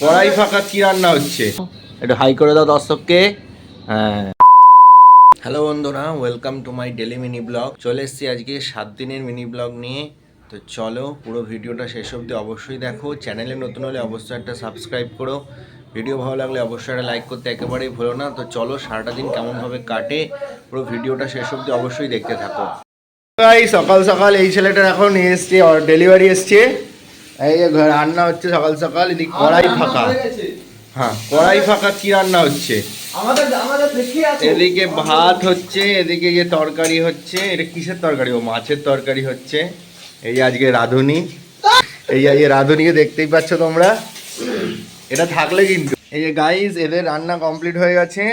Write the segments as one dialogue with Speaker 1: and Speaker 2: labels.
Speaker 1: কড়াই ফাঁকা কি রান্না হচ্ছে একটু হাই করে দাও দর্শককে। হ্যাঁ, হ্যালো বন্ধুরা, welcome to my daily mini blog. চলে এসেছি আজকে 7 দিনের মিনি ব্লগ নিয়ে। তো চলো পুরো ভিডিওটা শেষ অবধি অবশ্যই দেখো। চ্যানেলে নতুন হলে অবশ্যই একটা সাবস্ক্রাইব করো। ভিডিও ভালো লাগলে অবশ্যই একটা লাইক করতে একেবারেই ভুলো না। তো চলো সারাটা দিন কেমনভাবে কাটে পুরো ভিডিওটা শেষ অবধি অবশ্যই দেখতে থাকো। সকাল সকাল এই ছেলেটার এখন এসছে, ডেলিভারি এসছে। এই যে রান্না হচ্ছে সকাল সকাল, এদিকে কড়াই ফাঁকা। হ্যাঁ, কড়াই ফাঁকা কি রান্না হচ্ছে? এদিকে ভাত হচ্ছে, এদিকে যে তরকারি হচ্ছে। এটা কিসের তরকারি? ও মাছের তরকারি হচ্ছে। এই যে আজকে রাঁধুনি, এই যে রাঁধুনিকে দেখতেই পাচ্ছ তোমরা। এটা থাকলে কিন্তু এই যে গাইস, এদের রান্না কমপ্লিট হয়ে গেছে।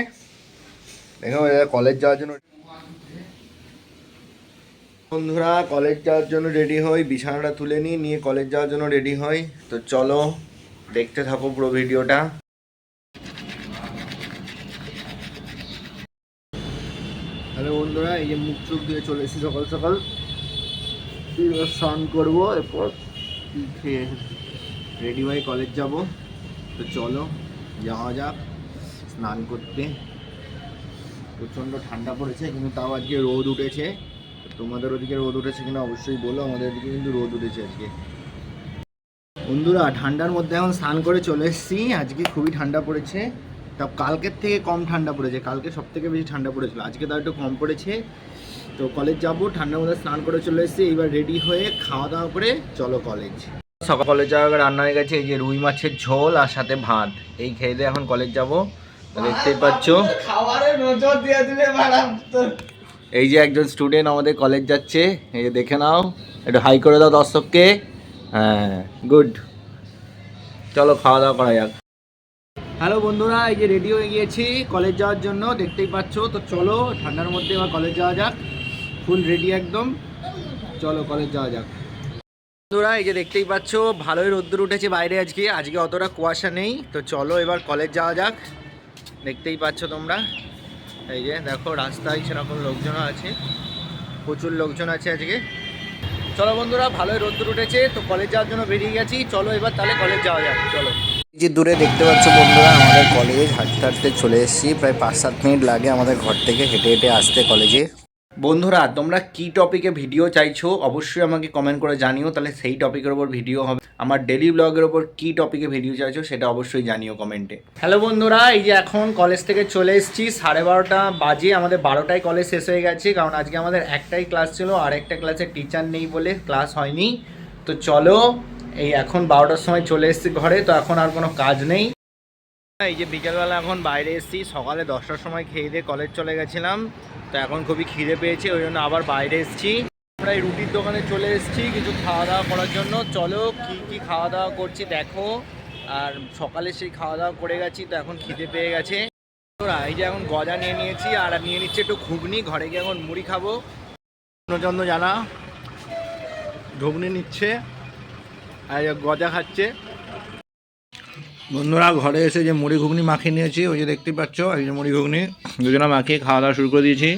Speaker 1: দেখো এরা কলেজ যাওয়ার জন্য, বন্ধুরা কলেজ যাওয়ার জন্য রেডি হই। বিছানাটা তুলে নিয়ে কলেজ যাওয়ার জন্য রেডি হই। তো চলো দেখতে থাকো পুরো ভিডিওটা। হ্যালো বন্ধুরা, এই যে মুখ চোখ দিয়ে চলে এসেছি সকাল সকাল। স্নান করবো, এরপর খেয়ে রেডি হয়ে কলেজ যাব। তো চলো যাওয়া যাক স্নান করতে। প্রচণ্ড ঠান্ডা পড়েছে, কিন্তু তাও আজকে রোদ উঠেছে। তোমাদের ওদিকে রোদ উঠেছে কিনা অবশ্যই বলো। আমাদের ওদিকে কিন্তু রোদ উঠেছে আজকে। বন্ধুরা ঠান্ডার মধ্যে এখন স্নান করে চলে এসেছি। আজকে খুবই ঠান্ডা পড়েছে, তা কালকের থেকে কম ঠান্ডা পড়েছে। কালকে সব থেকে বেশি ঠান্ডা পড়েছিল, আজকে তাও একটু কম পড়েছে। তো কলেজ যাব, ঠান্ডার মধ্যে স্নান করে চলে এসেছি। এবার রেডি হয়ে খাওয়া দাওয়া করে চলো কলেজ। সকাল কলেজ যাওয়ার আগে রান্না হয়ে গেছে। এই যে রুই মাছের ঝোল আর সাথে ভাত, এই খেয়ে দিয়ে এখন কলেজ যাব। দেখতেই পাচ্ছ এই যে একজন স্টুডেন্ট আমাদের কলেজ যাচ্ছে। এই যে দেখে নাও, একটু হাই করে দাও দর্শককে। হ্যাঁ, গুড। চলো খাওয়া দাওয়া করা যাক। হ্যালো বন্ধুরা, এই যে রেডি হয়ে গিয়েছি কলেজ যাওয়ার জন্য, দেখতেই পাচ্ছ। তো চলো ঠান্ডার মধ্যে এবার কলেজ যাওয়া যাক। ফুল রেডি একদম, চলো কলেজ যাওয়া যাক। বন্ধুরা এই যে দেখতেই পাচ্ছ ভালোই রোদ্দুর উঠেছে বাইরে আজকে। আজকে অতটা কুয়াশা নেই। তো চলো এবার কলেজ যাওয়া যাক। দেখতেই পাচ্ছ তোমরা, এই যে দেখো রাস্তায় সেরকম লোকজন আছে, প্রচুর লোকজন আছে আজকে। চলো বন্ধুরা, ভালোই রোদ্দুর উঠেছে, তো কলেজ যাওয়ার জন্য বেরিয়ে গেছি। চলো এবার তাহলে কলেজ যাওয়া যাক, চলো। এই যে দূরে দেখতে পাচ্ছ বন্ধুরা আমাদের কলেজ, হাঁটতে হাঁটতে চলে এসেছি। প্রায় 5-7 মিনিট লাগে আমাদের ঘর থেকে হেঁটে হেঁটে আসতে কলেজে। বন্ধুরা তোমরা কি টপিকে ভিডিও চাইছো অবশ্যই আমাকে কমেন্ট করে জানিও, তাহলে সেই টপিকের ওপর ভিডিও হবে। আমার ডেলি ব্লগের ওপর কি টপিকে ভিডিও চাইছো সেটা অবশ্যই জানিও কমেন্টে। হ্যালো বন্ধুরা, এই যে এখন কলেজ থেকে চলে এসেছি। 12:30 বাজে, আমাদের 12টায় কলেজ শেষ হয়ে গেছে। কারণ আজকে আমাদের একটাই ক্লাস ছিল, আর একটা ক্লাসে টিচার নেই বলে ক্লাস হয়নি। তো চলো এই এখন 12টার সময় চলে এসেছি ঘরে। তো এখন আর কোনো কাজ নেই। এই যে বিকেলবেলা এখন বাইরে এসেছি। সকালে 10টার সময় খেয়ে দিয়ে কলেজ চলে গেছিলাম। তো এখন খুবই খিদে পেয়েছে, ওই জন্য আবার বাইরে এসেছি। আমরা এই রুটির দোকানে চলে এসেছি কিছু খাওয়া দাওয়া করার জন্য। চলো কি খাওয়া দাওয়া করছি দেখো। আর সকালে সেই খাওয়া দাওয়া করে গেছি, তো এখন খিদে পেয়ে গেছে। এই যে এখন গজা নিয়ে নিয়েছি, আর নিয়ে নিচ্ছে একটু ঘুগনি। ঘরে গিয়ে এখন মুড়ি খাবো। পূর্ণচন্দ্র জানা ঘুগনি নিচ্ছে, আর গজা খাচ্ছে। বন্ধুরা ঘরে এসে যে মুড়ি ঘুগনি মাখিয়ে নিয়েছি, ওই যে দেখতেই পাচ্ছ এই যে মুড়ি ঘুগনি দুজনা মাখিয়ে খাওয়া দাওয়া শুরু করে দিয়েছি।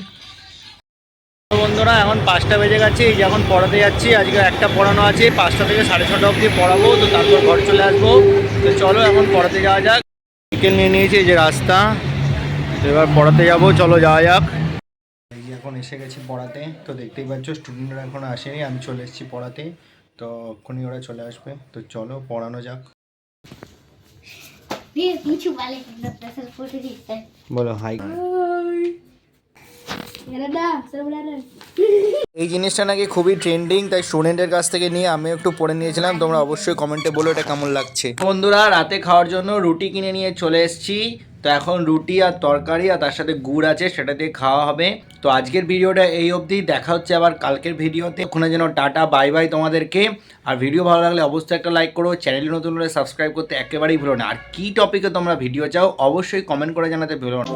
Speaker 1: বন্ধুরা এখন 5টা বেজে গেছে। এই যে এখন পড়াতে যাচ্ছি। আজকে একটা পড়ানো আছে, 5টা থেকে 6:30 অবধি পড়াবো। তো তারপর ঘর চলে আসবো। তো চলো এখন পড়াতে যাওয়া যাক। বিকেল নিয়ে নিয়েছি, এই যে রাস্তা। তো এবার পড়াতে যাবো, চলো যাওয়া যাক। এই যে এখন এসে গেছি পড়াতে। তো দেখতেই পাচ্ছ স্টুডেন্টরা এখন আসেনি, আমি চলে এসেছি পড়াতে। তো এক্ষুনি ওরা চলে আসবে। তো চলো পড়ানো যাক। বলো হাই। এই জিনিসটা নাকি খুবই ট্রেন্ডিং, তাই স্টুডেন্টের কাছ থেকে নিয়ে আমি একটু পড়ে নিয়েছিলাম। তোমরা অবশ্যই কমেন্টে বলো এটা কেমন লাগছে। বন্ধুরা রাতে খাওয়ার জন্য রুটি কিনে নিয়ে চলে এসেছি। তো এখন রুটি আর তরকারি আর তার সাথে গুড় আছে, সেটা দিয়ে খাওয়া হবে। তো আজকের ভিডিওটা এই অবধি, দেখা হচ্ছে আবার কালকের ভিডিওতে। ওখানে যেন টাটা বাই বাই তোমাদেরকে। আর ভিডিও ভালো লাগলে অবশ্যই একটা লাইক করো, চ্যানেল নতুন হলে সাবস্ক্রাইব করতে একেবারেই ভুলো না। আর কি টপিকে তোমরা ভিডিও চাও অবশ্যই কমেন্ট করে জানাতে ভুলো না।